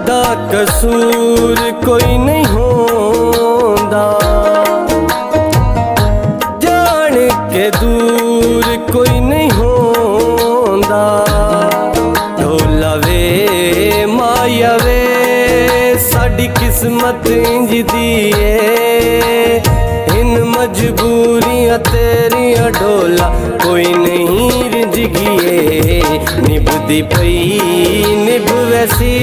साडा कसूर कोई नहीं होंदा, जान के दूर कोई नहीं होंदा। ढोला वे माया वे साडी किस्मत इंज दी है, इन मजबूरियां तेरियां ढोला कोई नहीं रिझ गिए। निभदी पई निभ वैसी